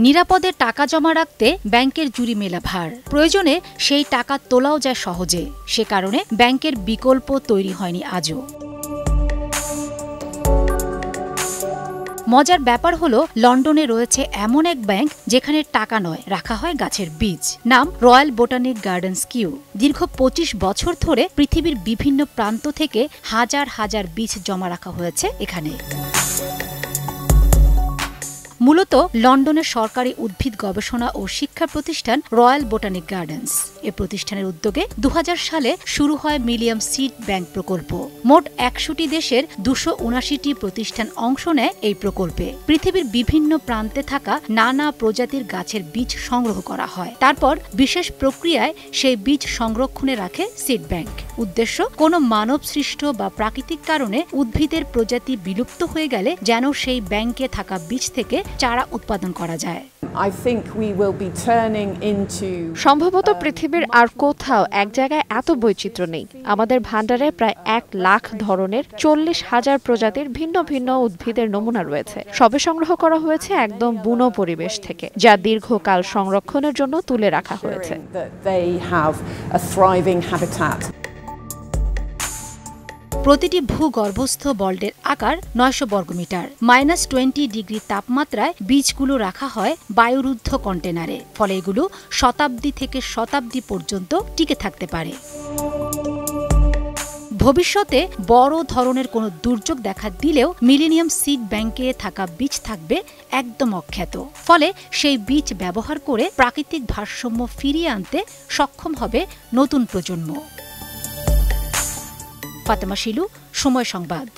নিরাপদে টাকা জমা রাখতে ব্যাংকের জুরি মেলা ভার, প্রয়োজনে সেই টাকা তোলাও যায় সহজে। সে কারণে ব্যাংকের বিকল্প তৈরি হয়নি আজও। মজার ব্যাপার হলো, লন্ডনে রয়েছে এমন এক ব্যাংক যেখানে টাকা নয়, রাখা হয় গাছের বীজ। নাম রয়্যাল বোটানিক গার্ডেন্স কিউ। দীর্ঘ ২৫ বছর ধরে পৃথিবীর বিভিন্ন প্রান্ত থেকে হাজার হাজার বীজ জমা রাখা হয়েছে এখানে। মূলত লন্ডনের সরকারি উদ্ভিদ গবেষণা ও শিক্ষা প্রতিষ্ঠান রয়্যাল বোটানিক গার্ডেন্স। এ প্রতিষ্ঠানের উদ্যোগে ২০০০ সালে শুরু হয় মিলিয়াম সিড ব্যাংক প্রকল্প। মোট ১০০টি দেশের ২৭৯টি প্রতিষ্ঠান অংশ নেয় এই প্রকল্পে। পৃথিবীর বিভিন্ন প্রান্তে থাকা নানা প্রজাতির গাছের বীজ সংগ্রহ করা হয়। তারপর বিশেষ প্রক্রিয়ায় সেই বীজ সংরক্ষণে রাখে সিড ব্যাংক। উদ্দেশ্য, কোনো মানব সৃষ্ট বা প্রাকৃতিক কারণে উদ্ভিদের প্রজাতি বিলুপ্ত হয়ে গেলে যেন সেই ব্যাংকে থাকা বীজ থেকে চারা উৎপাদন করা যায়। সম্ভবত পৃথিবীর আর কোথাও এক জায়গায় এত বৈচিত্র্য নেই। আমাদের ভান্ডারে প্রায় ১ লাখ ধরনের ৪০,০০০ প্রজাতির ভিন্ন ভিন্ন উদ্ভিদের নমুনা রয়েছে। সবে সংগ্রহ করা হয়েছে একদম বুনো পরিবেশ থেকে, যা দীর্ঘকাল সংরক্ষণের জন্য তুলে রাখা হয়েছে। প্রতিটি ভূগর্ভস্থ বল্ডের আকার ৯০০ বর্গমিটার। -20 ডিগ্রি তাপমাত্রায় বীজগুলো রাখা হয় বায়ুরুদ্ধ কন্টেনারে। ফলে এগুলো শতাব্দী থেকে শতাব্দী পর্যন্ত টিকে থাকতে পারে। ভবিষ্যতে বড় ধরনের কোনো দুর্যোগ দেখা দিলেও মিলেনিয়াম সিড ব্যাংকে থাকা বীজ থাকবে একদম অক্ষত। ফলে সেই বীজ ব্যবহার করে প্রাকৃতিক ভারসাম্য ফিরিয়ে আনতে সক্ষম হবে নতুন প্রজন্ম। ফাতেমা শিলু, সময় সংবাদ।